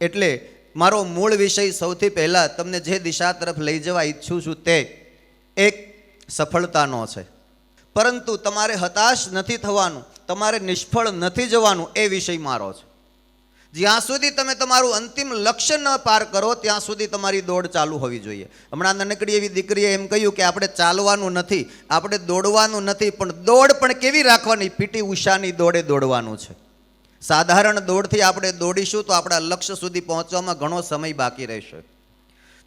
એટલે મારો મૂળ વિષય સૌથી પહેલાં તમને જે દિશા તરફ લઈ જવા ઈચ્છું છું તે એક સફળતાનો છે, પરંતુ તમારે હતાશ નથી થવાનું, તમારે નિષ્ફળ નથી જવાનું એ વિષય મારો છે. જ્યાં સુધી તમે તમારું અંતિમ લક્ષ્ય ન પાર કરો ત્યાં સુધી તમારી દોડ ચાલુ હોવી જોઈએ. હમણાં નાનકડી એવી દીકરીએ એમ કહ્યું કે આપણે ચાલવાનું નથી, આપણે દોડવાનું નથી, પણ દોડ પણ કેવી રાખવાની? પીટી ઉષાની દોડે દોડવાનું છે. સાધારણ દોડથી આપણે દોડીશું તો આપણા લક્ષ્ય સુધી પહોંચવામાં ઘણો સમય બાકી રહેશે.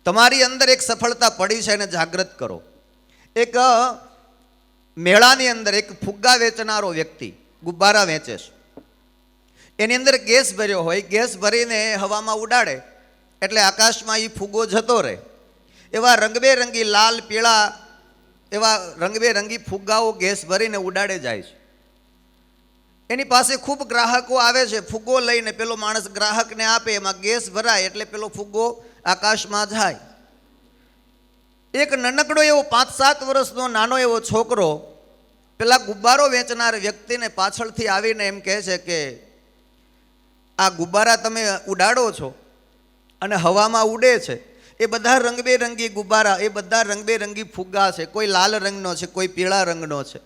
તમારી અંદર એક સફળતા પડી છે એને જાગૃત કરો. એક મેળાની અંદર એક ફુગ્ગા વેચનારો વ્યક્તિ ગુબ્બારા વેચે છે. એની અંદર ગેસ ભર્યો હોય, ગેસ ભરીને હવામાં ઉડાડે એટલે આકાશમાં એ ફુગ્ગો જતો રહે. એવા રંગબેરંગી લાલ પીળા એવા રંગબેરંગી ફુગ્ગાઓ ગેસ ભરીને ઉડાડે જાય છે. એની પાસે ખૂબ ગ્રાહકો આવે છે. ફુગ્ગો લઈને પેલો માણસ ગ્રાહકને આપે, એમાં ગેસ ભરાય એટલે પેલો ફુગ્ગો આકાશમાં જાય. એક નાનકડો એવો 5-7 વર્ષનો નાનો એવો છોકરો પેલા ગુબ્બારો વેચનાર વ્યક્તિને પાછળથી આવીને એમ કહે છે કે આ ગુબ્બારા તમે ઉડાડો છો અને હવામાં ઉડે છે, એ બધા રંગબેરંગી ગુબ્બારા, એ બધા રંગબેરંગી ફુગ્ગા છે. કોઈ લાલ રંગનો છે, કોઈ પીળા રંગનો છે,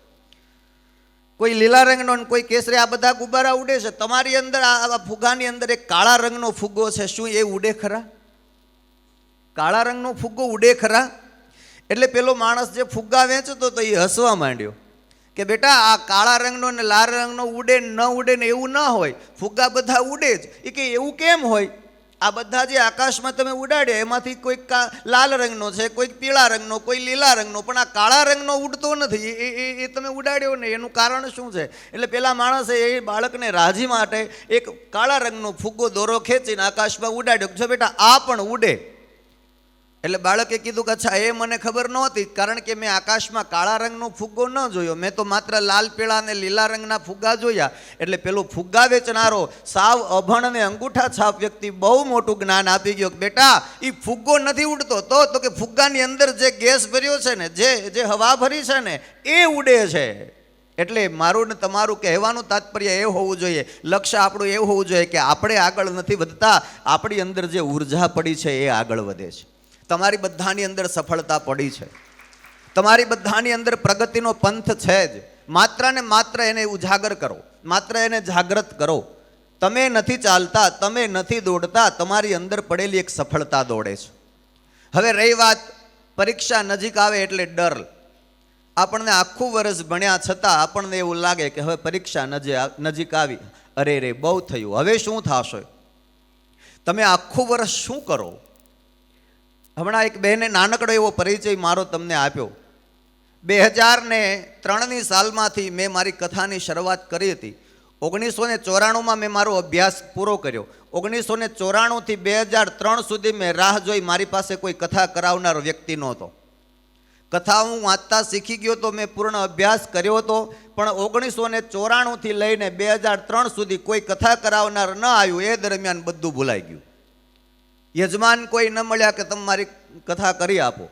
કોઈ લીલા રંગનો, કોઈ કેસરી, આ બધા ગુબ્બારા ઉડે છે. તમારી અંદર આ ફુગ્ગાની અંદર એક કાળા રંગનો ફુગ્ગો છે, શું એ ઉડે ખરા? કાળા રંગનો ફુગ્ગો ઉડે ખરા? એટલે પેલો માણસ જે ફુગ્ગા વેચતો તો એ હસવા માંડ્યો કે બેટા આ કાળા રંગનો ને લાલ રંગનો ઉડે ન ઉડે ને એવું ન હોય, ફુગ્ગા બધા ઉડે જ. એ કે એવું કેમ હોય? આ બધા જે આકાશમાં તમે ઉડાડ્યા એમાંથી કોઈક લાલ રંગનો છે, કોઈક પીળા રંગનો, કોઈ લીલા રંગનો, પણ આ કાળા રંગનો ઉડતો નથી. એ તમે ઉડાડ્યો ને એનું કારણ શું છે? એટલે પેલા માણસે એ બાળકને રાજી માટે એક કાળા રંગનો ફુગ્ગો દોરો ખેંચીને આકાશમાં ઉડાડ્યો. જો બેટા આ પણ ઉડે. એટલે બાળકે કીધું કે અચ્છા એ મને ખબર નહોતી, કારણ કે મેં આકાશમાં કાળા રંગનો ફુગ્ગો ન જોયો, મેં તો માત્ર લાલ પીળા અને લીલા રંગના ફુગ્ગા જોયા. એટલે પેલો ફુગ્ગા વેચનારો સાવ અભણ અને અંગૂઠા છાપ વ્યક્તિ બહુ મોટું જ્ઞાન આપી ગયો કે બેટા એ ફુગ્ગો નથી ઉડતો, તો કે ફુગ્ગાની અંદર જે ગેસ ભર્યો છે ને, જે હવા ભરી છે ને એ ઉડે છે. એટલે મારું ને તમારું કહેવાનું તાત્પર્ય એ હોવું જોઈએ, લક્ષ્ય આપણું એવું હોવું જોઈએ કે આપણે આગળ નથી વધતા, આપણી અંદર જે ઉર્જા પડી છે એ આગળ વધે છે. તમારી બધાની અંદર સફળતા પડી છે, તમારી બધાની અંદર પ્રગતિનો પંથ છે જ. માત્ર ને માત્ર એને ઉજાગર કરો, માત્ર એને જાગૃત કરો. તમે નથી ચાલતા, તમે નથી દોડતા, તમારી અંદર પડેલી એક સફળતા દોડે છે. હવે રહી વાત પરીક્ષા નજીક આવે એટલે ડર. આપણને આખું વર્ષ ભણ્યા છતાં આપણને એવું લાગે કે હવે પરીક્ષા નજીક આવી, અરે રે બહુ થયું, હવે શું થશે? તમે આખું વર્ષ શું કરો? હમણાં એક બહેને નાનકડો એવો પરિચય મારો તમને આપ્યો. 2003ની સાલમાંથી મેં મારી કથાની શરૂઆત કરી હતી. 1994માં મેં મારો અભ્યાસ પૂરો કર્યો. 1994થી 2003 સુધી મેં રાહ જોઈ, મારી પાસે કોઈ કથા કરાવનાર વ્યક્તિ નહોતો. કથા હું વાંચતા શીખી ગયો તો, મેં પૂર્ણ અભ્યાસ કર્યો હતો, પણ 1994થી લઈને 2003 સુધી કોઈ કથા કરાવનાર ન આવ્યું. એ દરમિયાન બધું ભૂલાઈ ગયું. યજમાન કોઈ ન મળ્યા કે તમે મારી કથા કરી આપો.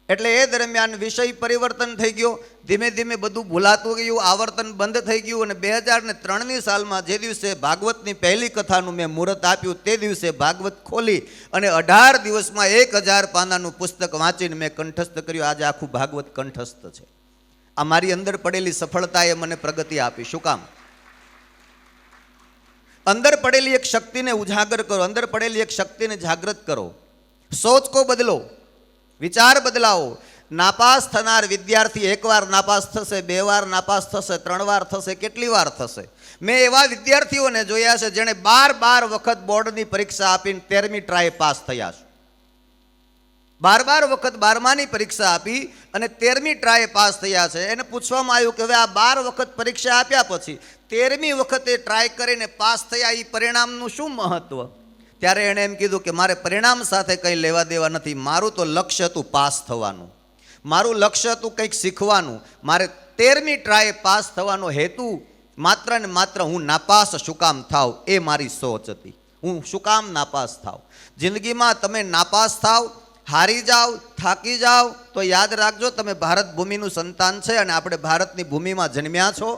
એટલે એ દરમિયાન વિષય પરિવર્તન થઈ ગયો, ધીમે ધીમે બધું ભૂલાતું ગયું, આવર્તન બંધ થઈ ગયું. અને 2003ની સાલમાં જે દિવસે ભાગવતની પહેલી કથાનું મેં મુહૂર્ત આપ્યું તે દિવસે ભાગવત ખોલી અને 18 દિવસમાં 1000 પાનાનું પુસ્તક વાંચીને મેં કંઠસ્થ કર્યું. આજે આખું ભાગવત કંઠસ્થ છે. આ મારી અંદર પડેલી સફળતાએ મને પ્રગતિ આપી. શું કામ? અંદર પડેલી એક શક્તિને ઉજાગર કરો, અંદર પડેલી એક શક્તિને જાગૃત કરો. સોચ કો બદલો, વિચાર બદલાવો. નાપાસ થનાર વિદ્યાર્થી એકવાર નાપાસ થશે, 2 વાર નાપાસ થશે, 3 વાર થશે, કેટલી વાર થશે? મેં એવા વિદ્યાર્થીઓને જોયા છે જેણે 12 વખત બોર્ડની પરીક્ષા આપીને 13મી ટ્રાય પાસ થયા છે. 12 વખત 12માની પરીક્ષા આપી અને 13મી ટ્રાય પાસ થયા છે. એને પૂછવામાં આવ્યું કે હવે આ 12 વખત પરીક્ષા આપ્યા પછી 13મી વખતે ટ્રાય કરીને પાસ થયા, એ પરિણામનું શું મહત્વ? ત્યારે એણે એમ કીધું કે મારે પરિણામ સાથે કંઈ લેવા દેવા નથી, મારું તો લક્ષ્ય હતું પાસ થવાનું, મારું લક્ષ્ય હતું કંઈક શીખવાનું, મારે 13મી ટ્રાય પાસ થવાનો હેતુ માત્ર ને માત્ર હું નાપાસ શું કામ થાવ એ મારી સોચ હતી. હું શું કામ નાપાસ થાવ? જિંદગીમાં તમે નાપાસ થાવ, હારી જાઓ, થાકી જાઓ તો યાદ રાખજો તમે ભારત ભૂમિનું સંતાન છે અને આપણે ભારતની ભૂમિમાં જન્મ્યા છો.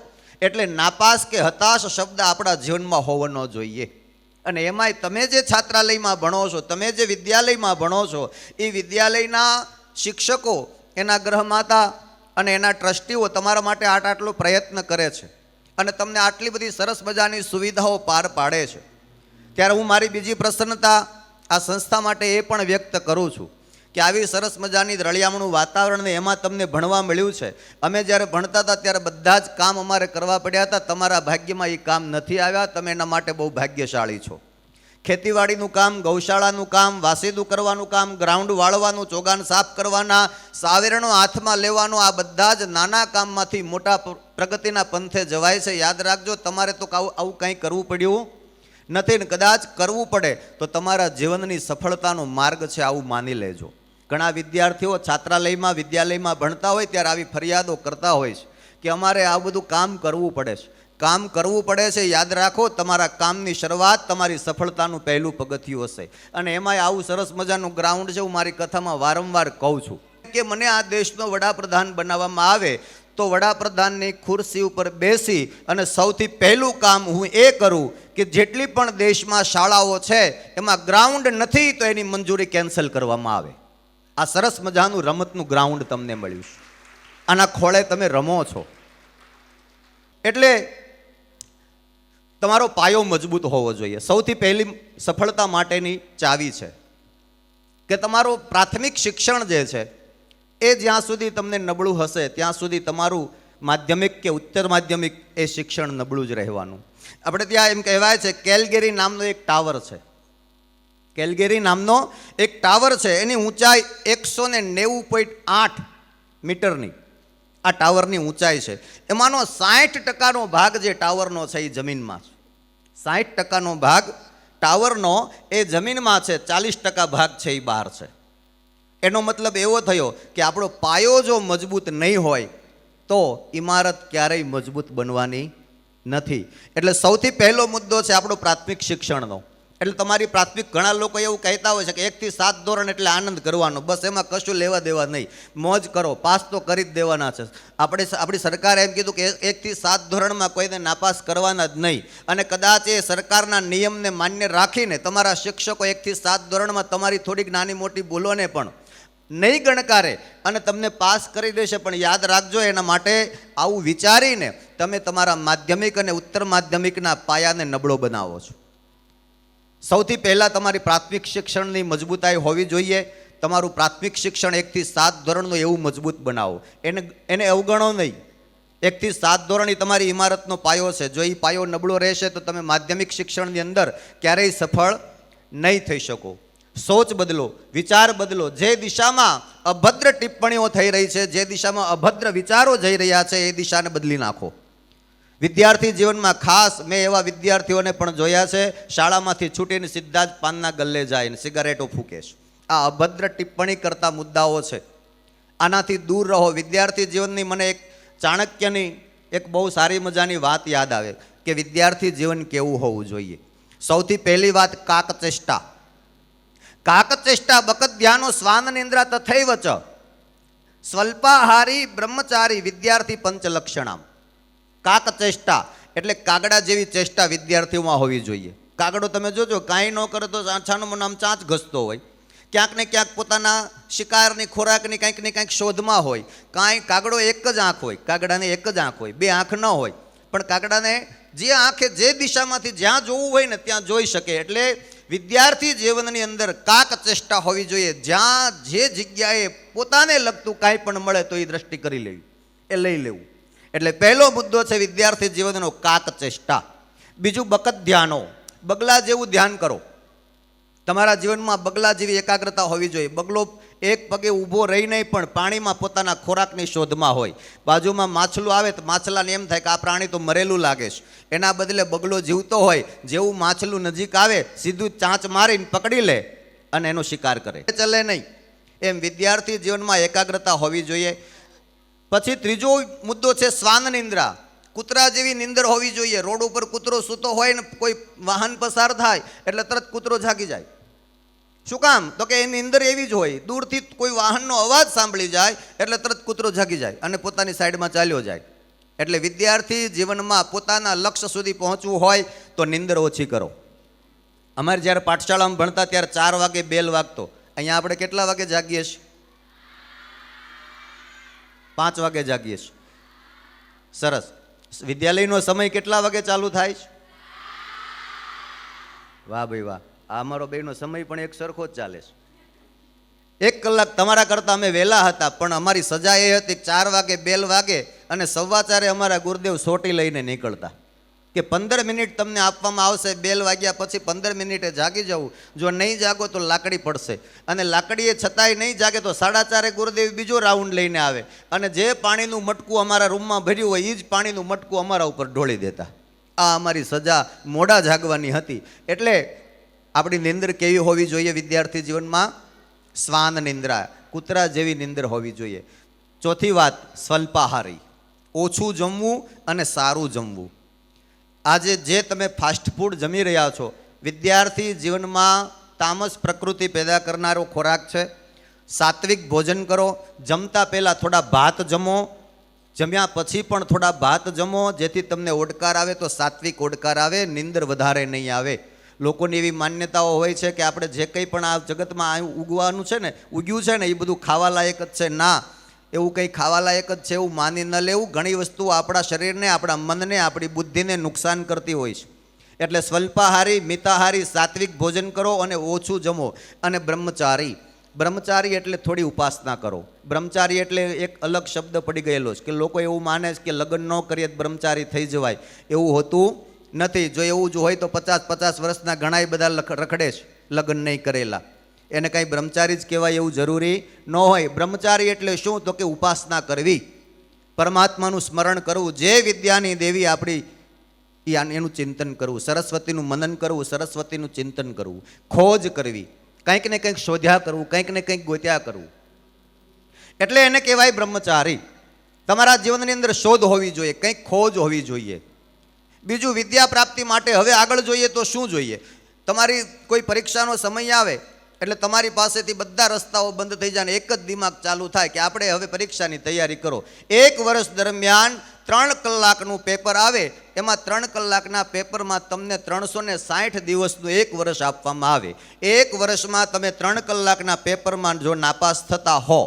એટલે નાપાસ કે હતાશ શબ્દ આપણા જીવનમાં હોવો ન જોઈએ. અને એમાંય તમે જે છાત્રાલયમાં ભણો છો, તમે જે વિદ્યાલયમાં ભણો છો, એ વિદ્યાલયના શિક્ષકો, એના ગૃહમાતા અને એના ટ્રસ્ટીઓ તમારા માટે આટલો પ્રયત્ન કરે છે અને તમને આટલી બધી સરસ મજાની સુવિધાઓ પાર પાડે છે. ત્યારે હું મારી બીજી પ્રસન્નતા આ સંસ્થા માટે એ પણ વ્યક્ત કરું છું કે આવી સરસ મજાની રળિયામણું વાતાવરણ ને એમાં તમને ભણવા મળ્યું છે. અમે જ્યારે ભણતા હતા ત્યારે બધા જ કામ અમારે કરવા પડ્યા હતા. તમારા ભાગ્યમાં એ કામ નથી આવ્યા. તમે એના માટે બહુ ભાગ્યશાળી છો. ખેતીવાડીનું કામ, ગૌશાળાનું કામ, વાસીદું કરવાનું કામ, ગ્રાઉન્ડ વાળવાનું, ચોગાન સાફ કરવાના, સાવેરણો હાથમાં લેવાનો, આ બધા જ નાના કામમાંથી મોટા પ્રગતિના પંથે જવાય છે. યાદ રાખજો, તમારે તો આવું કંઈ કરવું પડ્યું નથી ને કદાચ કરવું પડે તો તમારા જીવનની સફળતાનો માર્ગ છે, આવું માની લેજો. ઘણા વિદ્યાર્થીઓ છાત્રાલયમાં, વિદ્યાલયમાં ભણતા હોય ત્યારે આવી ફરિયાદો કરતા હોય છે કે અમારે આ બધું કામ કરવું પડે છે. કામ કરવું પડે છે, યાદ રાખો, તમારા કામની શરૂઆત તમારી સફળતાનું પહેલું પગથિયું હશે. અને એમાંય આવું સરસ મજાનું ગ્રાઉન્ડ છે. હું મારી કથામાં વારંવાર કહું છું કે મને આ દેશનો વડાપ્રધાન બનાવવામાં આવે તો વડાપ્રધાનની ખુરશી ઉપર બેસી અને સૌથી પહેલું કામ હું એ કરું કે જેટલી પણ દેશમાં શાળાઓ છે એમાં ગ્રાઉન્ડ નથી તો એની મંજૂરી કેન્સલ કરવામાં આવે. આ સરસ મજાનું રમતનું ગ્રાઉન્ડ તમને મળ્યું છે. આના ખોળે તમે રમો છો એટલે તમારો પાયો મજબૂત હોવો જોઈએ. સૌથી પહેલી સફળતા માટેની ચાવી છે કે તમારો પ્રાથમિક શિક્ષણ જે છે એ જ્યાં સુધી તમને નબળું હશે ત્યાં સુધી તમારું માધ્યમિક કે ઉચ્ચતર માધ્યમિક એ શિક્ષણ નબળું જ રહેવાનું. આપણે ત્યાં એમ કહેવાય છે કેલગેરી નામનો એક ટાવર છે. કેલગેરી નામનો એક ટાવર છે. એની ઊંચાઈ 190.8 મીટરની આ ટાવરની ઊંચાઈ છે. એમાંનો 60% ભાગ જે ટાવરનો છે એ જમીનમાં છે. 60% ભાગ ટાવરનો એ જમીનમાં છે, 40% ભાગ છે એ બહાર છે. એનો મતલબ એવો થયો કે આપણો પાયો જો મજબૂત નહીં હોય તો ઇમારત ક્યારેય મજબૂત બનવાની નથી. એટલે સૌથી પહેલો મુદ્દો છે આપણો પ્રાથમિક શિક્ષણનો. એટલે તમારી પ્રાથમિક, ઘણા લોકો એવું કહેતા હોય છે કે 1 થી 7 ધોરણ એટલે આનંદ કરવાનો, બસ એમાં કશું લેવા દેવા નહીં, મોજ કરો, પાસ તો કરી જ દેવાના છે. આપણી સરકારે એમ કીધું કે 1 થી 7 ધોરણમાં કોઈને નાપાસ કરવાના જ નહીં. અને કદાચ એ સરકારના નિયમને માન્ય રાખીને તમારા શિક્ષકો 1 થી 7 ધોરણમાં તમારી થોડીક નાની મોટી ભૂલોને પણ નહીં ગણકારે અને તમને પાસ કરી દેશે. પણ યાદ રાખજો, એના માટે આવું વિચારીને તમે તમારા માધ્યમિક અને ઉત્તર માધ્યમિકના પાયાને નબળો બનાવો છો. સૌથી પહેલાં તમારી પ્રાથમિક શિક્ષણની મજબૂતાઈ હોવી જોઈએ. તમારું પ્રાથમિક શિક્ષણ 1 થી 7 ધોરણનું એવું મજબૂત બનાવો. એને અવગણો નહીં. 1 થી 7 ધોરણ એ તમારી ઇમારતનો પાયો છે. જો એ પાયો નબળો રહેશે તો તમે માધ્યમિક શિક્ષણની અંદર ક્યારેય સફળ નહીં થઈ શકો. સોચ બદલો, વિચાર બદલો. જે દિશામાં અભદ્ર ટિપ્પણીઓ થઈ રહી છે, જે દિશામાં અભદ્ર વિચારો જઈ રહ્યા છે, એ દિશાને બદલી નાખો. વિદ્યાર્થી જીવનમાં ખાસ મેં એવા વિદ્યાર્થીઓને પણ જોયા છે, શાળામાંથી છૂટીને સીધા જ પાનના ગલ્લે જાય ને સિગારેટો ફૂંકે છે. આ અભદ્ર ટિપ્પણી કરતા મુદ્દાઓ છે. આનાથી દૂર રહો. વિદ્યાર્થી જીવનની મને એક ચાણક્યની એક બહુ સારી મજાની વાત યાદ આવે કે વિદ્યાર્થી જીવન કેવું હોવું જોઈએ. સૌથી પહેલી વાત, કાકચેષ્ટા. કાકચેષ્ટા બકત ધ્યાનો શ્વાન નિંદ્રા તથૈવ ચ સ્વલ્પાહારી બ્રહ્મચારી વિદ્યાર્થી પંચલક્ષણામ. કાકચેષ્ટા એટલે કાગડા જેવી ચેષ્ટા વિદ્યાર્થીઓમાં હોવી જોઈએ. કાગડો તમે જોજો, કાંઈ ન કરે તો છાનું નામ ચાંચ ઘસતો હોય, ક્યાંક ને ક્યાંક પોતાના શિકારની ખોરાકની કંઈક ને કંઈક શોધમાં હોય. કાગડો એક જ આંખ હોય, કાગડાને એક જ આંખ હોય, બે આંખ ન હોય. પણ કાગડાને જે આંખે જે દિશામાંથી જ્યાં જોવું હોય ને ત્યાં જોઈ શકે. એટલે વિદ્યાર્થી જીવનની અંદર કાકચેષ્ટા હોવી જોઈએ. જ્યાં જે જગ્યાએ પોતાને લગતું કાંઈ પણ મળે તો એ દ્રષ્ટિ કરી લેવી, એ લઈ લેવું. એટલે પહેલો મુદ્દો છે વિદ્યાર્થી જીવનનો કાકચેષ્ટા. બીજું, બકત ધ્યાનો. બગલા જેવું ધ્યાન કરો. તમારા જીવનમાં બગલા જેવી એકાગ્રતા હોવી જોઈએ. બગલો એક પગે ઊભો રહી નહીં પણ પાણીમાં પોતાના ખોરાકની શોધમાં હોય. બાજુમાં માછલું આવે તો માછલાને એમ થાય કે આ પ્રાણી તો મરેલું લાગે છે. એના બદલે બગલો જીવતો હોય, જેવું માછલું નજીક આવે સીધું ચાંચ મારીને પકડી લે અને એનો શિકાર કરે, ચલે નહીં. એમ વિદ્યાર્થી જીવનમાં એકાગ્રતા હોવી જોઈએ. પછી ત્રીજો મુદ્દો છે શ્વાન નિંદ્રા. કૂતરા જેવી નિંદર હોવી જોઈએ. રોડ ઉપર કૂતરો સૂતો હોય ને કોઈ વાહન પસાર થાય એટલે તરત કૂતરો જાગી જાય. શું કામ? તો કે એની અંદર એવી જ હોય. દૂરથી કોઈ વાહનનો અવાજ સાંભળી જાય એટલે તરત કૂતરો જાગી જાય અને પોતાની સાઈડમાં ચાલ્યો જાય. એટલે વિદ્યાર્થી જીવનમાં પોતાના લક્ષ્ય સુધી પહોંચવું હોય તો નિંદર ઓછી કરો. અમારે જ્યારે પાઠશાળામાં ભણતા ત્યારે 4 વાગે બેલ વાગતો. અહીંયા આપણે કેટલા વાગે જાગીએ છીએ? 5 વાગે જાગીએ છીએ. સરસ. વિદ્યાલયનો સમય કેટલા વાગે ચાલુ થાય છે? વાહ ભાઈ વાહ. આ અમારો બેનો સમય પણ એક સરખો જ ચાલે છે. 1 કલાક તમારા કરતાં અમે વહેલા હતા, પણ અમારી સજા એ હતી કે 4 વાગે બેલ વાગે અને 4:15 અમારા ગુરુદેવ સોટી લઈને નીકળતા કે 15 મિનિટ તમને આપવામાં આવશે, બેલ વાગ્યા પછી 15 મિનિટે જાગી જવું. જો નહીં જાગો તો લાકડી પડશે, અને લાકડીએ છતાંય નહીં જાગે તો 4:30 ગુરુદેવ બીજો રાઉન્ડ લઈને આવે અને જે પાણીનું મટકું અમારા રૂમમાં ભર્યું હોય એ જ પાણીનું મટકું અમારા ઉપર ઢોળી દેતા. આ અમારી સજા મોડા જાગવાની હતી. એટલે આપણી નિંદર કેવી હોવી જોઈએ વિદ્યાર્થી જીવનમાં? શ્વાન નિંદ્રા, કૂતરા જેવી નિંદર હોવી જોઈએ. ચોથી વાત, સ્વલ્પાહારી, ઓછું જમવું અને સારું જમવું. આજે જે તમે ફાસ્ટ ફૂડ જમી રહ્યા છો, વિદ્યાર્થી જીવનમાં તામસ પ્રકૃતિ પેદા કરનારો ખોરાક છે. સાત્વિક ભોજન કરો. જમતા પહેલાં થોડા ભાત જમો, જમ્યા પછી પણ થોડા ભાત જમો, જેથી તમને ઓડકાર આવે તો સાત્વિક ઓડકાર આવે, નિંદર વધારે નહીં આવે. લોકોની એવી માન્યતાઓ હોય છે કે આપણે જે કંઈ પણ આ જગતમાં ઉગવાનું છે ને, ઉગ્યું છે ને, એ બધું ખાવા લાયક જ છે. ના, એવું કંઈ ખાવા લાયક જ છે એવું માની ન લેવું. ઘણી વસ્તુઓ આપણા શરીરને, આપણા મનને, આપણી બુદ્ધિને નુકસાન કરતી હોય છે. એટલે સ્વલ્પાહારી, મિતાહારી, સાત્વિક ભોજન કરો અને ઓછું જમો. અને બ્રહ્મચારી, બ્રહ્મચારી એટલે થોડી ઉપાસના કરો. બ્રહ્મચારી એટલે એક અલગ શબ્દ પડી ગયેલો છે કે લોકો એવું માને છે કે લગ્ન ન કરીએ તો બ્રહ્મચારી થઈ જવાય. એવું હોતું નથી. જો એવું જ હોય તો 50-50 વર્ષના ઘણાય બધા રખડે છે લગ્ન નહીં કરેલા. એને કાંઈ બ્રહ્મચારી જ કહેવાય એવું જરૂરી ન હોય. બ્રહ્મચારી એટલે શું? તો કે ઉપાસના કરવી, પરમાત્માનું સ્મરણ કરવું, જે વિદ્યાની દેવી આપણી એનું ચિંતન કરવું, સરસ્વતીનું મનન કરવું, સરસ્વતીનું ચિંતન કરવું, ખોજ કરવી, કંઈક ને કંઈક શોધ્યા કરવું, કંઈક ને કંઈક ગોત્યા કરવું. એટલે એને કહેવાય બ્રહ્મચારી. તમારા જીવનની અંદર શોધ હોવી જોઈએ, કંઈક ખોજ હોવી જોઈએ. બીજું, વિદ્યા પ્રાપ્તિ માટે હવે આગળ જોઈએ તો શું જોઈએ? તમારી કોઈ પરીક્ષાનો સમય આવે એટલે તમારી પાસેથી બધા રસ્તાઓ બંધ થઈ જાય ને એક જ દિમાગ ચાલુ થાય કે આપણે હવે પરીક્ષાની તૈયારી કરો. 1 વર્ષ દરમિયાન 3 કલાકનું પેપર આવે, એમાં 3 કલાકના પેપરમાં તમને 360 દિવસનું 1 વર્ષ આપવામાં આવે. 1 વર્ષમાં તમે 3 કલાકના પેપરમાં જો નાપાસ થતા હો,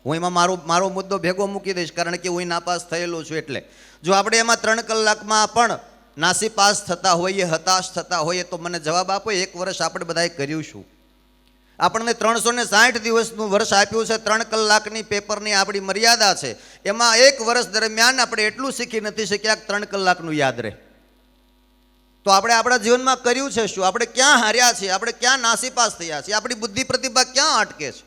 હું એમાં મારો મુદ્દો ભેગો મૂકી દઈશ કારણ કે હું નાપાસ થયેલો છું. એટલે જો આપણે એમાં 3 કલાકમાં પણ નાસીપાસ થતા હોઈએ, હતાશ થતા હોઈએ, તો મને જવાબ આપો, 1 વર્ષ આપણે બધાએ કર્યું શું? આપણને 360 દિવસનું વર્ષ આપ્યું છે. 3 કલાકની પેપરની આપણી મર્યાદા છે. એમાં 1 વર્ષ દરમિયાન આપણે એટલું શીખી નથી શક્યા 3 કલાકનું યાદ રહે. તો આપણે આપણા જીવનમાં કર્યું છે શું? આપણે ક્યાં હાર્યા છીએ? આપણે ક્યાં નાસીપાસ થયા છીએ? આપણી બુદ્ધિ પ્રતિભા ક્યાં અટકે છે?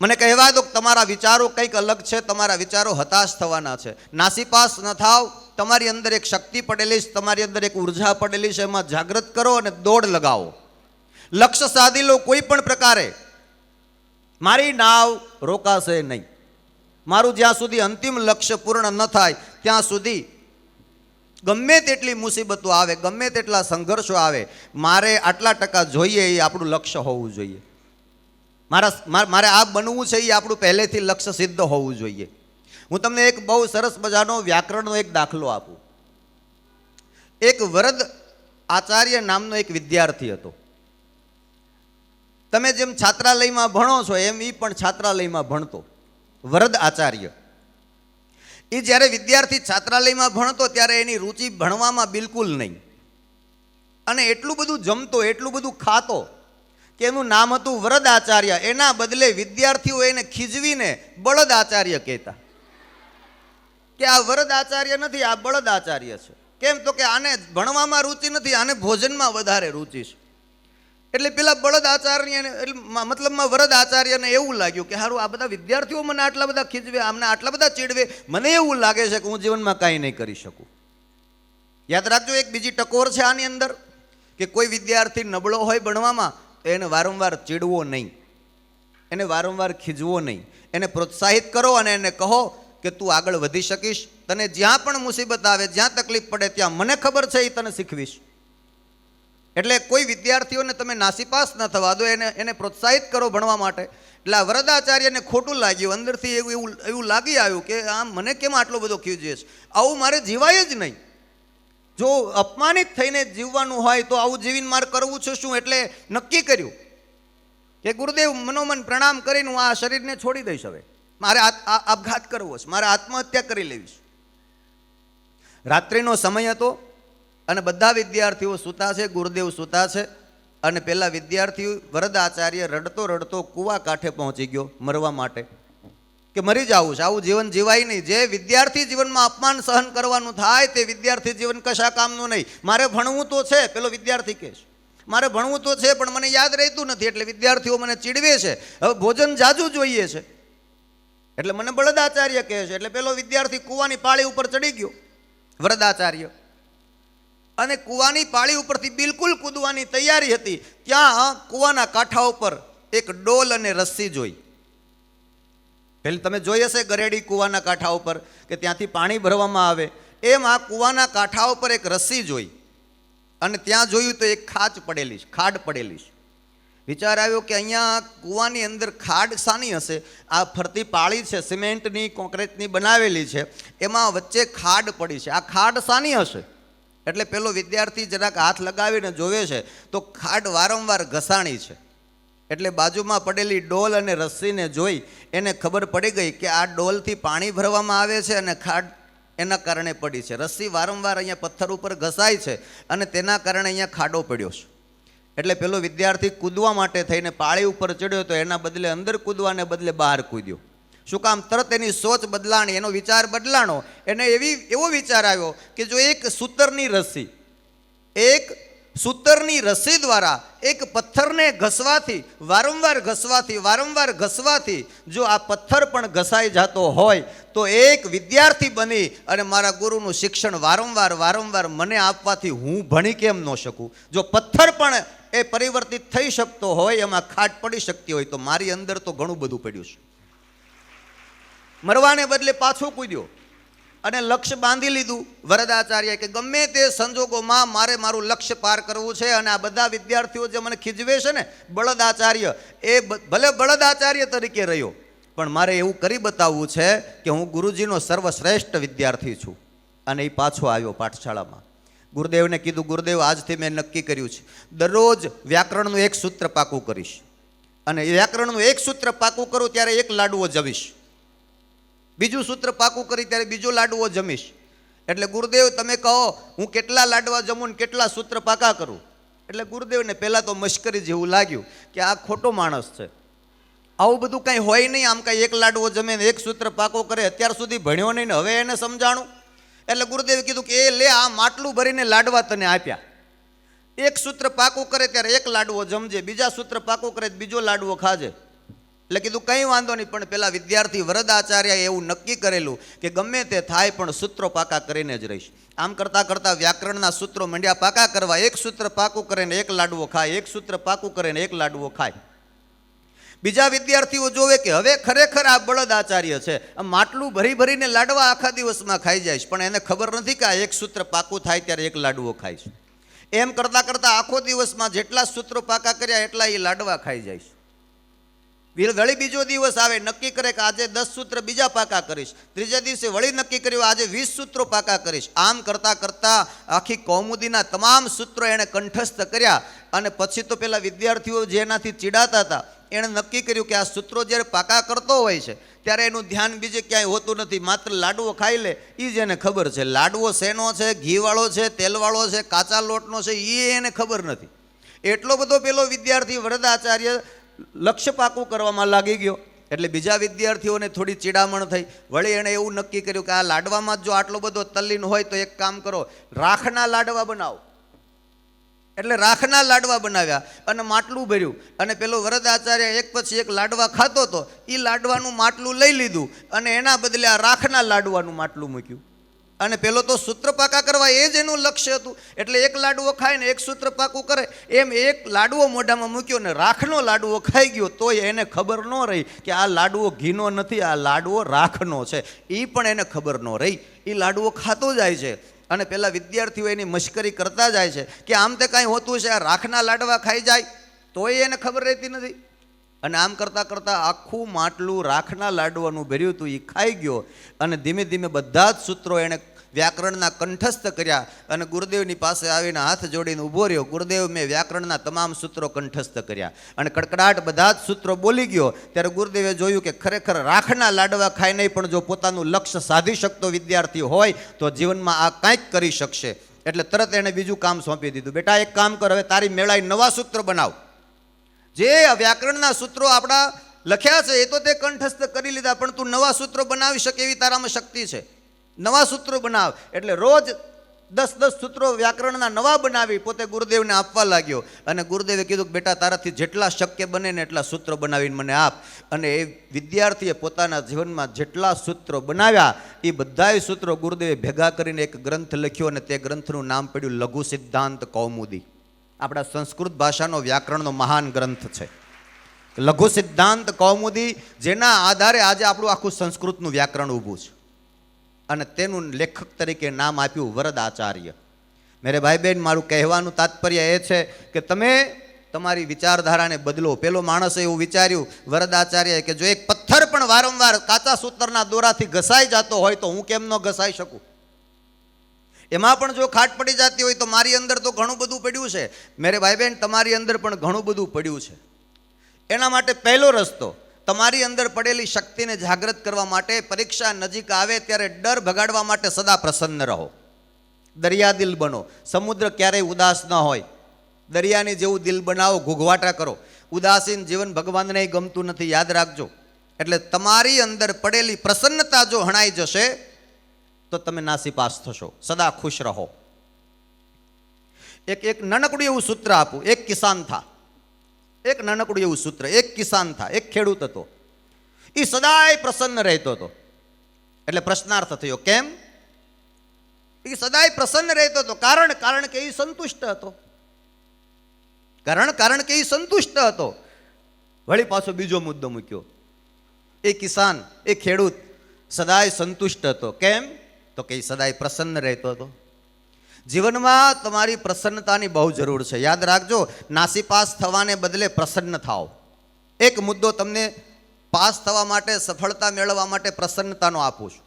મને કહેવા દો કે તમારા વિચારો કંઈક અલગ છે, તમારા વિચારો હતાશ થવાના છે. નાસીપાસ ન થાવ. તમારી અંદર એક શક્તિ પડેલી છે, તમારી અંદર એક ઉર્જા પડેલી છે, એમાં જાગૃત કરો અને દોડ લગાવો. લક્ષ્ય સાધી લો કોઈ પણ પ્રકારે. મારી નાવ રોકાશે નહીં. મારું જ્યાં સુધી અંતિમ લક્ષ્ય પૂર્ણ ન થાય ત્યાં સુધી ગમે તેટલી મુસીબતો આવે, ગમે તેટલા સંઘર્ષો આવે, મારે આટલા ટકા જોઈએ એ આપણું લક્ષ્ય હોવું જોઈએ. મારે આ બનવું છે એ આપણું પહેલેથી લક્ષ્ય સિદ્ધ હોવું જોઈએ. હું તમને એક બહુ સરસ મજાનો વ્યાકરણનો એક દાખલો આપું. એક વરદ આચાર્ય નામનો એક વિદ્યાર્થી હતો. તમે જેમ છાત્રાલયમાં ભણો છો એમ એ પણ છાત્રાલયમાં ભણતો. વરદ આચાર્ય એ જ્યારે વિદ્યાર્થી છાત્રાલયમાં ભણતો ત્યારે એની રુચિ ભણવામાં બિલકુલ નહીં, અને એટલું બધું જમતો, એટલું બધું ખાતો કે એનું નામ હતું વરદ આચાર્ય. એના બદલે વિદ્યાર્થીઓ એને ખીજવીને બળદ આચાર્ય કહેતા કે આ વરદ આચાર્ય નથી, આ બળદ આચાર્ય છે. કેમ? તો કે આને ભણવામાં રુચિ નથી, આને ભોજનમાં વધારે રુચિ છે. એટલે પેલા બળદ આચાર્ય મતલબમાં વરદ આચાર્યને એવું લાગ્યું કે સારું, આ બધા વિદ્યાર્થીઓ મને આટલા બધા ખીજવે, આમને આટલા બધા ચીડવે, મને એવું લાગે છે કે હું જીવનમાં કાંઈ નહીં કરી શકું. યાદ રાખજો, એક બીજી ટકોર છે આની અંદર કે કોઈ વિદ્યાર્થી નબળો હોય ભણવામાં તો એને વારંવાર ચીડવો નહીં, એને વારંવાર ખીજવો નહીં. એને પ્રોત્સાહિત કરો અને એને કહો કે તું આગળ વધી શકીશ. તને જ્યાં પણ મુસીબત આવે, જ્યાં તકલીફ પડે ત્યાં મને ખબર છે એ તને શીખવીશ. એટલે કોઈ વિદ્યાર્થીઓને તમે નાસીપાસ ન થવા દો, એને પ્રોત્સાહિત કરો ભણવા માટે. એટલે આ વરદાચાર્યને ખોટું લાગ્યું, અંદરથી એવું લાગી આવ્યું કે આમ મને કેમ આટલો બધો ખીજવે છે, આવું મારે જીવાય જ નહીં. જો અપમાનિત થઈને જીવવાનું હોય તો આવું જીવીને મારે કરવું છે શું? એટલે નક્કી કર્યું કે ગુરુદેવ મનોમન પ્રણામ કરીને હું આ શરીરને છોડી દઈશ. હવે મારે આપઘાત કરવો છે, મારે આત્મહત્યા કરી લેવી છે. રાત્રિનો સમય હતો અને બધા વિદ્યાર્થીઓ સૂતા છે, ગુરુદેવ સૂતા છે. અને પેલા વિદ્યાર્થી વરદાચાર્ય રડતો રડતો કૂવા કાંઠે પહોંચી ગયો મરવા માટે, કે મરી જવું છે, આવું જીવન જીવાય નહીં. જે વિદ્યાર્થી જીવનમાં અપમાન સહન કરવાનું થાય તે વિદ્યાર્થી જીવન કશા કામનું નહીં. મારે ભણવું તો છે, પેલો વિદ્યાર્થી કહે છે, મારે ભણવું તો છે પણ મને યાદ રહેતું નથી, એટલે વિદ્યાર્થીઓ મને ચીડવે છે. હવે ભોજન જાજુ જોઈએ છે એટલે મને બળદાચાર્ય કહે છે. એટલે પેલો વિદ્યાર્થી કૂવાની પાળી ઉપર ચડી ગયો વરદાચાર્ય, અને કૂવાની પાળી ઉપરથી બિલકુલ કૂદવાની તૈયારી હતી. ત્યાં કૂવાના કાંઠા ઉપર એક ડોલ અને રસ્સી જોઈ. પેલી તમે જોઈ હશે ગરેડી કૂવાના કાંઠા ઉપર કે ત્યાંથી પાણી ભરવામાં આવે, એમ આ કૂવાના કાંઠા ઉપર એક રસ્સી જોઈ અને ત્યાં જોયું તો એક ખાડ પડેલી છે. વિચાર આવ્યો કે અહીંયા કૂવાની અંદર ખાડ શાની હશે? આ ફરતી પાળી છે, સિમેન્ટની કોન્ક્રીટની બનાવેલી છે, એમાં વચ્ચે ખાડ પડી છે. આ ખાડ શાની હશે? એટલે પેલો વિદ્યાર્થી જરાક હાથ લગાવીને જોવે છે તો ખાડ વારંવાર ઘસાણી છે. એટલે બાજુમાં પડેલી ડોલ અને રસ્સીને જોઈ એને ખબર પડી ગઈ કે આ ડોલથી પાણી ભરવામાં આવે છે અને ખાડ એના કારણે પડી છે. રસ્સી વારંવાર અહીંયા પથ્થર ઉપર ઘસાય છે અને તેના કારણે અહીંયા ખાડો પડ્યો છે. એટલે પેલો વિદ્યાર્થી કૂદવા માટે થઈને પાળી ઉપર ચડ્યો તો એના બદલે અંદર કૂદવાને બદલે બહાર કૂદ્યો. શું કામ? તરત એની સોચ બદલાણી, એનો વિચાર બદલાણો. એને એવો વિચાર આવ્યો કે જો એક સૂતરની રસ્સી દ્વારા એક પથ્થરને વારંવાર ઘસવાથી જો આ પથ્થર પણ ઘસાઈ જતો હોય તો એક વિદ્યાર્થી બની અને મારા ગુરુનું શિક્ષણ વારંવાર મને આપવાથી હું ભણી કેમ ન શકું? જો પથ્થર પણ એ પરિવર્તિત થઈ શકતો હોય, એમાં ખાટ પડી શકતી હોય, તો મારી અંદર તો ઘણું બધું પડ્યું છે. મરવાને બદલે પાછો કૂદ્યો અને લક્ષ્ય બાંધી લીધું વરદાચાર્ય કે ગમે તે સંજોગોમાં મારે મારું લક્ષ્ય પાર કરવું છે. અને આ બધા વિદ્યાર્થીઓ જે મને ખીજવે છે ને, બળદાચાર્ય, એ ભલે બળદાચાર્ય તરીકે રહ્યો પણ મારે એવું કરી બતાવવું છે કે હું ગુરુજીનો સર્વશ્રેષ્ઠ વિદ્યાર્થી છું. અને એ પાછો આવ્યો પાઠશાળામાં. ગુરુદેવને કીધું, ગુરુદેવ આજથી મેં નક્કી કર્યું છે દરરોજ વ્યાકરણનું એક સૂત્ર પાકું કરીશ, અને વ્યાકરણનું એક સૂત્ર પાકું કરું ત્યારે એક લાડવો જમીશ, બીજું સૂત્ર પાકું કરી ત્યારે બીજો લાડવો જમીશ. એટલે ગુરુદેવ તમે કહો હું કેટલા લાડવા જમું ને કેટલા સૂત્ર પાકા કરું? એટલે ગુરુદેવને પહેલાં તો મશ્કરી જેવું લાગ્યું કે આ ખોટો માણસ છે, આવું બધું કાંઈ હોય નહીં, આમ કાંઈ એક લાડવો જમે ને એક સૂત્ર પાકો કરે, અત્યાર સુધી ભણ્યો નહીં ને હવે એને સમજાણું. એટલે ગુરુદેવે કીધું કે એ લે, આ માટલું ભરીને લાડવા તને આપ્યા, એક સૂત્ર પાકું કરે ત્યારે એક લાડવો જમજે, બીજા સૂત્ર પાકું કરે બીજો લાડવો ખાજે. એટલે કીધું કંઈ વાંધો નહીં, પણ પેલા વિદ્યાર્થી વરદાચાર્યએ એવું નક્કી કરેલું કે ગમે તે થાય પણ સૂત્રો પાકા કરીને જ રહીશ. આમ કરતાં કરતાં વ્યાકરણના સૂત્રો મંડ્યા પાકા કરવા. એક સૂત્ર પાકું કરે ને એક લાડવો ખાય, એક સૂત્ર પાકું કરે ને એક લાડવો ખાય. બીજા વિદ્યાર્થીઓ જોવે કે હવે ખરેખર આ બળદાચાર્ય છે, આ માટલું ભરીને લાડવા આખા દિવસમાં ખાઈ જાય, પણ એને ખબર નથી કે આ એક સૂત્ર પાકું થાય ત્યારે એક લાડવો ખાય છે. એમ કરતાં કરતાં આખો દિવસમાં જેટલા સૂત્રો પાકા કર્યા એટલા એ લાડવા ખાઈ જાય છે. વળી બીજો દિવસ આવે, નક્કી કરે કે આજે 10 સૂત્ર બીજા પાકા કરીશ, ત્રીજા દિવસે વળી નક્કી કર્યું આજે 20 સૂત્રો પાકા કરીશ. આમ કરતાં કરતાં આખી કૌમુદીના તમામ સૂત્રો એણે કંઠસ્થ કર્યા. અને પછી તો પેલા વિદ્યાર્થીઓ જેનાથી ચીડાતા હતા એણે નક્કી કર્યું કે આ સૂત્રો જ્યારે પાકા કરતો હોય છે ત્યારે એનું ધ્યાન બીજે ક્યાંય હોતું નથી, માત્ર લાડવો ખાઈ લે એ જ એને ખબર છે. લાડવો શેનો છે, ઘીવાળો છે, તેલવાળો છે, કાચા લોટનો છે, એ એને ખબર નથી. એટલો બધો પેલો વિદ્યાર્થી વરદાચાર્ય લક્ષ્ય પાકું કરવામાં લાગી ગયો. એટલે બીજા વિદ્યાર્થીઓને થોડી ચીડામણ થઈ. વળી એણે એવું નક્કી કર્યું કે આ લાડવામાં જો આટલો બધો તલ્લીન હોય તો એક કામ કરો, રાખના લાડવા બનાવો. એટલે રાખના લાડવા બનાવ્યા અને માટલું ભર્યું. અને પેલો વરદાચાર્ય એક પછી એક લાડવા ખાતો હતો, એ લાડવાનું માટલું લઈ લીધું અને એના બદલે આ રાખના લાડવાનું માટલું મૂક્યું. અને પેલો તો સૂત્ર પાકા કરવા એ જ એનું લક્ષ્ય હતું. એટલે એક લાડવો ખાય ને એક સૂત્ર પાકું કરે, એમ એક લાડવો મોઢામાં મૂક્યો ને રાખનો લાડવો ખાઈ ગયો. તોય એને ખબર ન રહી કે આ લાડવો ઘીનો નથી, આ લાડવો રાખનો છે. એ પણ એને ખબર ન રહી. એ લાડવો ખાતો જાય છે અને પેલા વિદ્યાર્થીઓ એની મશ્કરી કરતા જાય છે કે આમ તે કાંઈ હોતું છે, આ રાખના લાડવા ખાઈ જાય, તોય એને ખબર રહેતી નથી. અને આમ કરતાં કરતાં આખું માટલું રાખના લાડવાનું ભર્યું હતું, એ ખાઈ ગયો. અને ધીમે ધીમે બધા જ સૂત્રો એણે વ્યાકરણના કંઠસ્થ કર્યા અને ગુરુદેવની પાસે આવીને હાથ જોડીને ઊભો રહ્યો. ગુરુદેવ, મેં વ્યાકરણના તમામ સૂત્રો કંઠસ્થ કર્યા. અને કડકડાટ બધા જ સૂત્રો બોલી ગયો ત્યારે ગુરુદેવે જોયું કે ખરેખર રાખના લાડવા ખાઈ નહીં, પણ જો પોતાનું લક્ષ્ય સાધી શકતો વિદ્યાર્થી હોય તો જીવનમાં આ કાંઈક કરી શકશે. એટલે તરત એણે બીજું કામ સોંપી દીધું. બેટા, એક કામ કર, હવે તારી મેળાઈ નવા સૂત્ર બનાવ. જે વ્યાકરણના સૂત્રો આપણા લખ્યા છે એ તો તે કંઠસ્થ કરી લીધા, પણ તું નવા સૂત્રો બનાવી શકે એવી તારામાં શક્તિ છે. નવા સૂત્રો બનાવ. એટલે રોજ 10 સૂત્રો વ્યાકરણના નવા બનાવી પોતે ગુરુદેવને આપવા લાગ્યો. અને ગુરુદેવે કીધું કે બેટા, તારાથી જેટલા શક્ય બને ને એટલા સૂત્રો બનાવીને મને આપ. અને એ વિદ્યાર્થીએ પોતાના જીવનમાં જેટલા સૂત્રો બનાવ્યા એ બધાય સૂત્રો ગુરુદેવે ભેગા કરીને એક ગ્રંથ લખ્યો, અને તે ગ્રંથનું નામ પડ્યું લઘુ સિદ્ધાંત કૌમુદી. આપણા સંસ્કૃત ભાષાનો વ્યાકરણનો મહાન ગ્રંથ છે લઘુ સિદ્ધાંત કૌમુદી, જેના આધારે આજે આપણું આખું સંસ્કૃતનું વ્યાકરણ ઊભું છે. અને તેનું લેખક તરીકે નામ આપ્યું વરદ આચાર્ય. મેરે ભાઈ બહેન, મારું કહેવાનું તાત્પર્ય એ છે કે તમે તમારી વિચારધારાને બદલો. પેલો માણસે એવું વિચાર્યું વરદ આચાર્ય કે જો એક પથ્થર પણ વારંવાર કાચા સૂતરના દોરાથી ઘસાઈ જતો હોય તો હું કેમ ન ઘસાઈ શકું? એમાં પણ જો ખાટ પડી જતી હોય તો મારી અંદર તો ઘણું બધું પડ્યું છે. મેરે ભાઈ બહેન, તમારી અંદર પણ ઘણું બધું પડ્યું છે. એના માટે પહેલો રસ્તો, તમારી અંદર પડેલી શક્તિને જાગૃત કરવા માટે પરીક્ષા નજીક આવે ત્યારે ડર ભગાડવા માટે સદા પ્રસન્ન રહો. દરિયાદિલ બનો. સમુદ્ર ક્યારેય ઉદાસ ન હોય. દરિયાની જેવું દિલ બનાવો, ઘૂઘવાટા કરો. ઉદાસીન જીવન ભગવાનને ગમતું નથી, યાદ રાખજો. એટલે તમારી અંદર પડેલી પ્રસન્નતા જો હણાઈ જશે તો તમે નાસીપાસ થશો. સદા ખુશ રહો. એક નાનકડું એવું સૂત્ર આપું. એક કિસાન થા. એક નાનકડું એવું સૂત્ર. એક કિસાન થા, એક ખેડૂત હતો. એ સદાય પ્રસન્ન રહેતો હતો. એટલે પ્રશ્નાર્થ થયો, કેમ? એ સદાય પ્રસન્ન રહેતો હતો. કારણ કે એ સંતુષ્ટ હતો. કારણ કે એ સંતુષ્ટ હતો. વળી પાછો બીજો મુદ્દો મૂક્યો. એ કિસાન, એ ખેડૂત સદાય સંતુષ્ટ હતો. કેમ? તો કે એ સદાય પ્રસન્ન રહેતો હતો. જીવનમાં તમારી પ્રસન્નતાની બહુ જરૂર છે. યાદ રાખજો, નાસીપાસ થવાને બદલે પ્રસન્ન થાઓ. એક મુદ્દો તમને પાસ થવા માટે, સફળતા મેળવવા માટે પ્રસન્નતાનો આપું છું.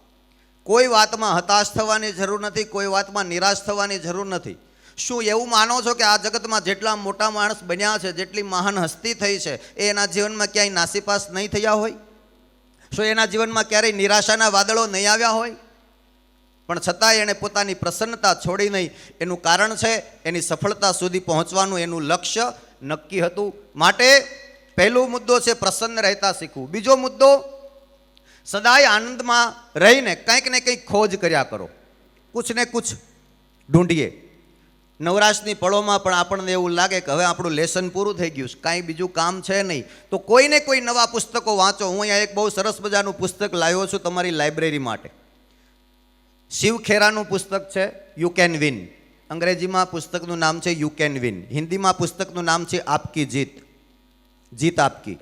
કોઈ વાતમાં હતાશ થવાની જરૂર નથી, કોઈ વાતમાં નિરાશ થવાની જરૂર નથી. શું એવું માનો છો કે આ જગતમાં જેટલા મોટા માણસ બન્યા છે, જેટલી મહાન હસ્તી થઈ છે, એ એના જીવનમાં ક્યાંય નાસીપાસ નહીં થયા હોય? શું એના જીવનમાં ક્યારેય નિરાશાના વાદળો નહીં આવ્યા હોય? પણ છતાંય એણે પોતાની પ્રસન્નતા છોડી નહીં. એનું કારણ છે એની સફળતા સુધી પહોંચવાનું એનું લક્ષ્ય નક્કી હતું. માટે પહેલો મુદ્દો છે પ્રસન્ન રહેતા શીખવું. બીજો મુદ્દો, સદાય આનંદમાં રહીને કંઈક ને કંઈક ખોજ કર્યા કરો. કુછ ને કુછ ઢૂંઢીએ. નવરાશની પળોમાં પણ આપણને એવું લાગે કે હવે આપણું લેસન પૂરું થઈ ગયું છે, કાંઈ બીજું કામ છે નહીં, તો કોઈને કોઈ નવા પુસ્તકો વાંચો. હું અહીંયા એક બહુ સરસ મજાનું પુસ્તક લાવ્યો છું તમારી લાઇબ્રેરી માટે. શિવ ખેરાનું પુસ્તક છે યુ કેન વિન. અંગ્રેજીમાં પુસ્તકનું નામ છે યુ કેન વિન. હિન્દીમાં પુસ્તકનું નામ છે આપકી જીત, જીત આપકી.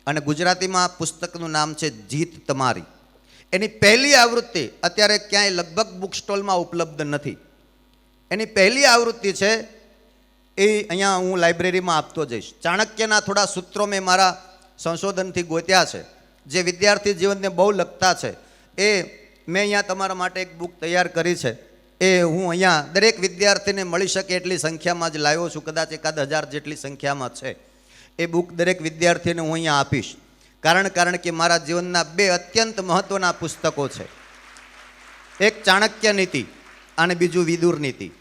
અને ગુજરાતીમાં પુસ્તકનું નામ છે જીત તમારી. એની પહેલી આવૃત્તિ અત્યારે ક્યાંય લગભગ બુક સ્ટોલમાં ઉપલબ્ધ નથી. એની પહેલી આવૃત્તિ છે એ અહીંયા હું લાઇબ્રેરીમાં આપતો જઈશ. ચાણક્યના થોડા સૂત્રો મેં મારા સંશોધનથી ગોત્યા છે, જે વિદ્યાર્થી જીવનને બહુ લગતા છે. એ મેં અહીંયા તમારા માટે એક બુક તૈયાર કરી છે. એ હું અહીંયા દરેક વિદ્યાર્થીને મળી શકે એટલી સંખ્યામાં જ લાવ્યો છું. કદાચ 1000 જેટલી સંખ્યામાં છે. એ બુક દરેક વિદ્યાર્થીને હું અહીંયા આપીશ. કારણ કે મારા જીવનના 2 અત્યંત મહત્ત્વના પુસ્તકો છે. એક ચાણક્ય નીતિ અને બીજું વિદુર નીતિ.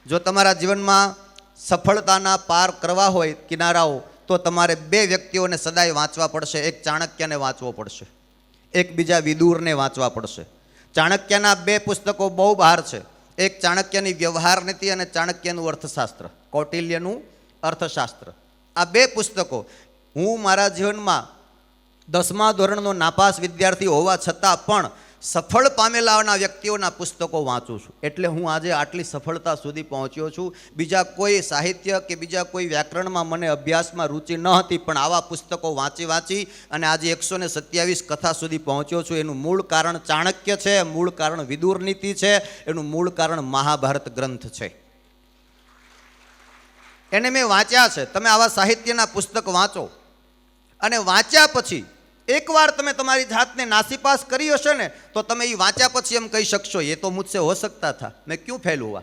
જો તમારા જીવનમાં સફળતાના પાર કરવા હોય કિનારાઓ, તો તમારે 2 વ્યક્તિઓને સદાય વાંચવા પડશે. એક ચાણક્યને વાંચવો પડશે, એક બીજા વિદુરને વાંચવા પડશે. ચાણક્યના 2 પુસ્તકો બહુ બહાર છે. એક ચાણક્યની વ્યવહાર નીતિ અને ચાણક્યનું અર્થશાસ્ત્ર, કૌટિલ્યનું અર્થશાસ્ત્ર. આ 2 પુસ્તકો હું મારા જીવનમાં 10મા ધોરણનો નાપાસ વિદ્યાર્થી હોવા છતાં પણ સફળ પામેલાના વ્યક્તિઓના પુસ્તકો વાંચું છું. એટલે હું આજે આટલી સફળતા સુધી પહોંચ્યો છું. બીજા કોઈ સાહિત્ય કે બીજા કોઈ વ્યાકરણમાં મને અભ્યાસમાં રુચિ ન હતી, પણ આવા પુસ્તકો વાંચી અને આજે 127 કથા સુધી પહોંચ્યો છું. એનું મૂળ કારણ ચાણક્ય છે, મૂળ કારણ વિદુર નીતિ છે, એનું મૂળ કારણ મહાભારત ગ્રંથ છે. એને મેં વાંચ્યા છે. તમે આવા સાહિત્યના પુસ્તક વાંચો, અને વાંચ્યા પછી એકવાર તમે તમારી જાતને નાસીપાસ કરી હશે ને તો તમે એ વાંચ્યા પછી એમ કહી શકશો એ તો મુझसे हो सकता था, मैं क्यों फेल हुआ,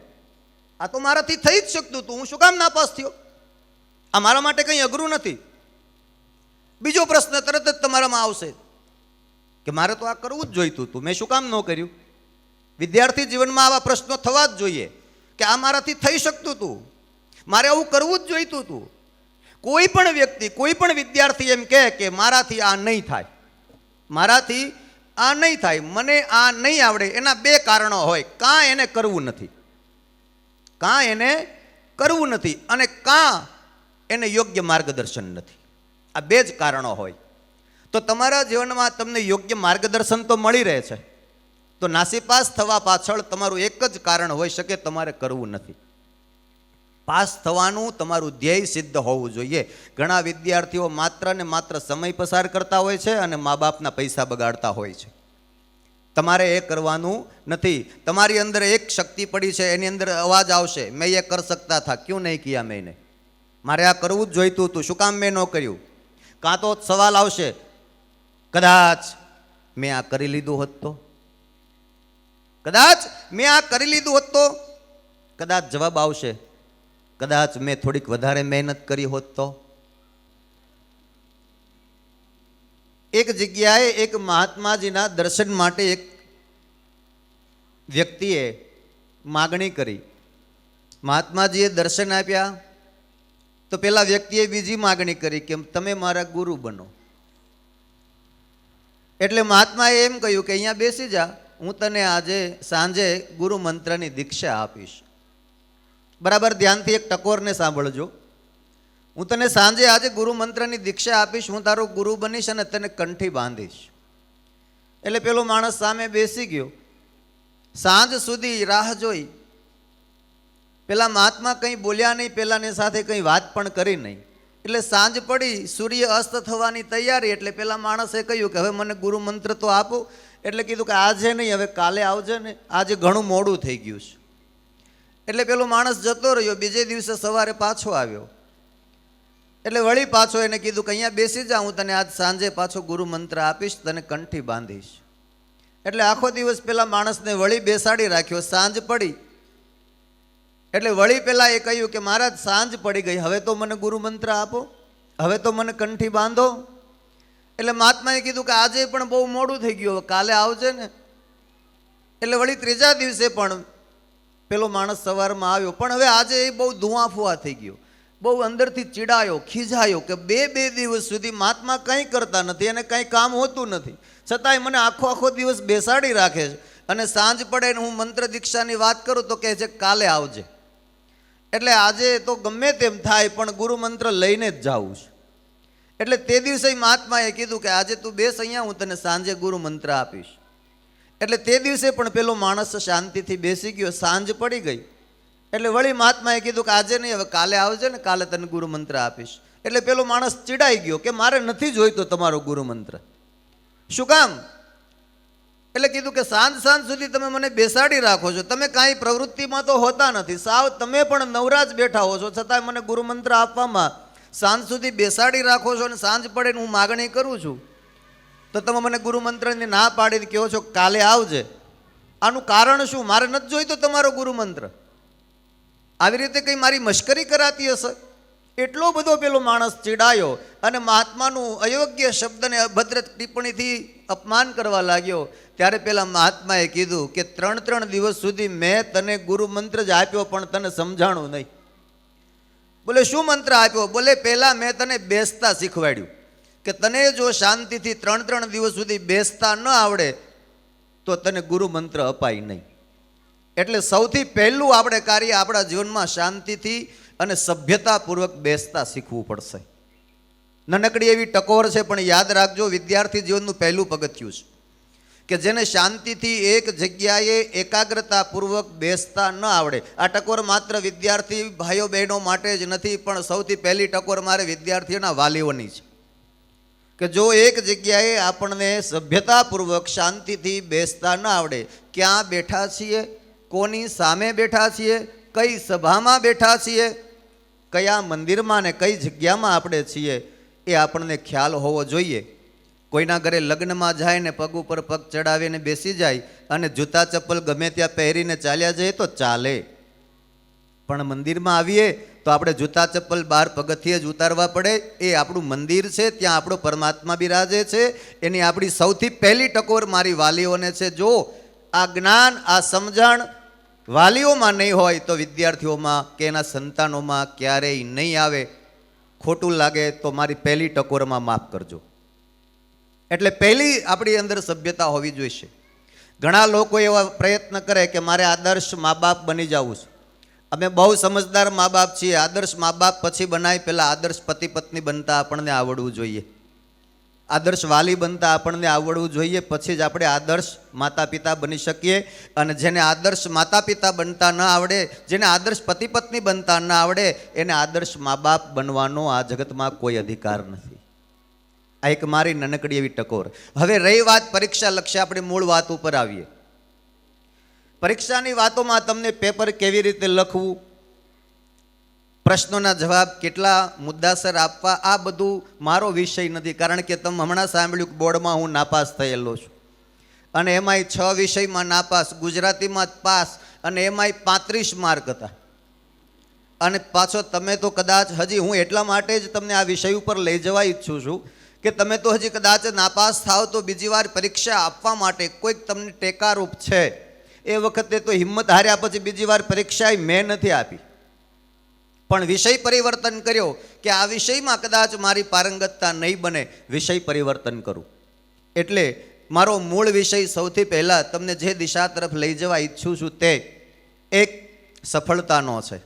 આ તો મારાથી થઈ જ શકતું હતું, હું શું કામ નાપાસ થયો, આ મારા માટે કંઈ અઘરું નથી. બીજો પ્રશ્ન તરત જ તમારામાં આવશે કે મારે તો આ કરવું જ જોઈતું હતું, મેં શું કામ ન કર્યું. વિદ્યાર્થી જીવનમાં આવા પ્રશ્નો થવા જ જોઈએ કે આ મારાથી થઈ શકતું હતું, મારે આવું કરવું જ જોઈતું હતું. કોઈ પણ વ્યક્તિ, કોઈ પણ વિદ્યાર્થી એમ કહે કે મારાથી આ નહીં થાય, મારાથી આ નહીં થાય, મને આ નહીં આવડે, એના બે કારણો હોય. કાં એને કરવું નથી, કાં એને કરવું નથી, અને કાં એને યોગ્ય માર્ગદર્શન નથી. આ બે જ કારણો હોય. તો તમારા જીવનમાં તમને યોગ્ય માર્ગદર્શન તો મળી રહે છે, તો નાસીપાસ થવા પાછળ તમારું એક જ કારણ હોઈ શકે, તમારે કરવું નથી. પાસ થવાનું તમારું ધ્યેય સિદ્ધ હોવું જોઈએ. ઘણા વિદ્યાર્થીઓ માત્ર ને માત્ર સમય પસાર કરતા હોય છે અને મા બાપના પૈસા બગાડતા હોય છે. તમારે એ કરવાનું નથી. તમારી અંદર એક શક્તિ પડી છે, એની અંદર અવાજ આવશે, મેં એ કર सकता था, क्यों नहीं किया मैंने, મારે આ કરવું જ જોઈતું હતું, શું કામ મેં ન કર્યું. કાં તો સવાલ આવશે, કદાચ મેં આ કરી લીધું હોત તો, કદાચ મેં આ કરી લીધું હોત તો. કદાચ જવાબ આવશે, કદાચ મેં થોડીક વધારે મહેનત કરી હોત તો. એક જગ્યાએ એક મહાત્માજીના દર્શન માટે એક વ્યક્તિએ માગણી કરી. મહાત્માજીએ દર્શન આપ્યા તો પેલા વ્યક્તિએ બીજી માગણી કરી કે તમે મારા ગુરુ બનો. એટલે મહાત્માએ એમ કહ્યું કે અહીંયા બેસી જા, હું તને આજે સાંજે ગુરુ મંત્રની દીક્ષા આપીશ. બરાબર ધ્યાનથી એક ટકોરને સાંભળજો. હું તને સાંજે આજે ગુરુ મંત્રની દીક્ષા આપીશ, હું તારો ગુરુ બનીશ અને તને કંઠી બાંધીશ. એટલે પેલો માણસ સામે બેસી ગયો. સાંજ સુધી રાહ જોઈ. પેલા મહાત્મા કંઈ બોલ્યા નહીં, પેલાની સાથે કંઈ વાત પણ કરી નહીં. એટલે સાંજ પડી, સૂર્ય અસ્ત થવાની તૈયારી. એટલે પેલા માણસે કહ્યું કે હવે મને ગુરુ મંત્ર તો આપો. એટલે કીધું કે આજે નહીં, હવે કાલે આવજે ને, આજે ઘણું મોડું થઈ ગયું છે. એટલે પેલો માણસ જતો રહ્યો. બીજે દિવસે સવારે પાછો આવ્યો. એટલે વળી પાછો એને કીધું કે અહીંયા બેસી જા, હું તને આજ સાંજે પાછો ગુરુ મંત્ર આપીશ, તને કંઠી બાંધીશ. એટલે આખો દિવસ પેલા માણસને વળી બેસાડી રાખ્યો. સાંજ પડી એટલે વળી પેલા એ કહ્યું કે મહારાજ સાંજ પડી ગઈ, હવે તો મને ગુરુ મંત્ર આપો, હવે તો મને કંઠી બાંધો. એટલે મહાત્માએ કીધું કે આજે પણ બહુ મોડું થઈ ગયું, હવે કાલે આવજે ને. એટલે વળી ત્રીજા દિવસે પણ પેલો માણસ સવારમાં આવ્યો, પણ હવે આજે એ બહુ ધુઆફુઆ થઈ ગયો, બહુ અંદરથી ચીડાયો, ખીજાયો કે બે દિવસ સુધી મહાત્મા કંઈ કરતા નથી અને કંઈ કામ હોતું નથી, છતાંય મને આખો દિવસ બેસાડી રાખે છે. અને સાંજ પડે ને હું મંત્ર દીક્ષાની વાત કરું તો કહે છે કાલે આવજે. એટલે આજે તો ગમે તેમ થાય પણ ગુરુ મંત્ર લઈને જ જાવું છે. એટલે તે દિવસે મહાત્માએ કીધું કે આજે તું બેસ અહીંયા, હું તને સાંજે ગુરુ મંત્ર આપીશ. એટલે તે દિવસે પણ પેલો માણસ શાંતિથી બેસી ગયો. સાંજ પડી ગઈ એટલે વળી મહાત્માએ કીધું કે આજે નહીં, હવે કાલે આવજે ને, કાલે તને ગુરુ મંત્ર આપીશ. એટલે પેલો માણસ ચીડાઈ ગયો કે મારે નથી જોઈતો તમારો ગુરુ મંત્ર. શું કામ? એટલે કીધું કે સાંજ સુધી તમે મને બેસાડી રાખો છો, તમે કાંઈ પ્રવૃત્તિમાં તો હોતા નથી, સાવ તમે પણ નવરાજ બેઠા હો છો, છતાંય મને ગુરુ મંત્ર આપવામાં સાંજ સુધી બેસાડી રાખો છો. અને સાંજ પડે ને હું માગણી કરું છું તો તમે મને ગુરુ મંત્રની ના પાડીને કહો છો કાલે આવજે. આનું કારણ શું? મારે નથી જોઈતો તમારો ગુરુ મંત્ર. આવી રીતે કંઈ મારી મશ્કરી કરાતી હશે. એટલો બધો પેલો માણસ ચીડાયો અને મહાત્માનું અયોગ્ય શબ્દને અભદ્ર ટિપ્પણીથી અપમાન કરવા લાગ્યો. ત્યારે પેલા મહાત્માએ કીધું કે 3 દિવસ સુધી મેં તને ગુરુ મંત્ર જ આપ્યો પણ તને સમજાણું નહીં. બોલે શું મંત્ર આપ્યો? બોલે પહેલાં મેં તને બેસતા શીખવાડ્યું કે તને જો શાંતિથી 3 દિવસ સુધી બેસતા ન આવડે તો તને ગુરુ મંત્ર અપાય નહીં. એટલે સૌથી પહેલું આપણે કાર્ય આપણા જીવનમાં શાંતિથી અને સભ્યતાપૂર્વક બેસતા શીખવું પડશે. નાનકડી એવી ટકોર છે પણ યાદ રાખજો, વિદ્યાર્થી જીવનનું પહેલું પગથિયું છે કે જેને શાંતિથી એક જગ્યાએ એકાગ્રતાપૂર્વક બેસતા ન આવડે. આ ટકોર માત્ર વિદ્યાર્થી ભાઈઓ બહેનો માટે જ નથી, પણ સૌથી પહેલી ટકોર મારે વિદ્યાર્થીઓના વાલીઓની છે કે જો એક જગ્યાએ આપણને સભ્યતાપૂર્વક શાંતિથી બેસતા ન આવડે, ક્યાં બેઠા છીએ, કોની સામે બેઠા છીએ, કઈ સભામાં બેઠા છીએ, કયા મંદિરમાં ને કઈ જગ્યામાં આપણે છીએ, એ આપણને ખ્યાલ હોવો જોઈએ. કોઈના ઘરે લગ્નમાં જાય ને પગ ઉપર પગ ચડાવીને બેસી જાય અને જૂતા ચપ્પલ ગમે ત્યાં પહેરીને ચાલ્યા જાય તો ચાલે, પણ મંદિરમાં આવીએ તો આપણે જૂતા ચપ્પલ બહાર પગથિયે જ ઉતારવા પડે. એ આપણું મંદિર છે, ત્યાં આપણો પરમાત્મા બિરાજે છે. એની આપણી સૌથી પહેલી ટકોર મારી વાલીઓને છે. જો આ જ્ઞાન, આ સમજણ વાલીઓમાં નહીં હોય તો વિદ્યાર્થીઓમાં કે એના સંતાનોમાં ક્યારેય નહીં આવે. ખોટું લાગે તો મારી પહેલી ટકોરમાં માફ કરજો. એટલે પહેલી આપણી અંદર સભ્યતા હોવી જોઈએ. ઘણા લોકો એવા પ્રયત્ન કરે કે મારે આદર્શ મા બાપ બની જવું છે. અમે બહુ સમજદાર મા બાપ છીએ. આદર્શ મા બાપ પછી બનાય, પહેલાં આદર્શ પતિ પત્ની બનતા આપણને આવડવું જોઈએ. આદર્શ વાલી બનતા આપણને આવડવું જોઈએ, પછી જ આપણે આદર્શ માતા પિતા બની શકીએ. અને જેને આદર્શ માતા પિતા બનતા ન આવડે, જેને આદર્શ પતિ પત્ની બનતા ન આવડે, એને આદર્શ મા બાપ બનવાનો આ જગતમાં કોઈ અધિકાર નથી. આ એક મારી નાનકડી એવી ટકોર. હવે રહી વાત પરીક્ષા લક્ષે, આપણે મૂળ વાત ઉપર આવીએ. પરીક્ષાની વાતોમાં તમને પેપર કેવી રીતે લખવું, પ્રશ્નોના જવાબ કેટલા મુદ્દાસર આપવા, આ બધું મારો વિષય નથી. કારણ કે તમે હમણાં સાંભળ્યું કે બોર્ડમાં હું નાપાસ થયેલો છું, અને એમાંય 6 વિષયમાં નાપાસ, ગુજરાતીમાં પાસ, અને એમાંય 35 માર્ક હતા. અને પાછો તમે તો કદાચ હજી, હું એટલા માટે જ તમને આ વિષય ઉપર લઈ જવા ઈચ્છું છું કે તમે તો હજી કદાચ નાપાસ થાવ તો બીજી વાર પરીક્ષા આપવા માટે કોઈક તમને ટેકારૂપ છે. એ વખતે તો હિંમત હાર્યા પછી બીજી વાર પરીક્ષા મેં નથી આપી, પણ વિષય પરિવર્તન કર્યો કે આ વિષયમાં કદાચ મારી પારંગતતા નહીં બને, વિષય પરિવર્તન કરું. એટલે મારો મૂળ વિષય સૌથી પહેલાં તમને જે દિશા તરફ લઈ જવા ઈચ્છું છું તે એક સફળતાનો છે.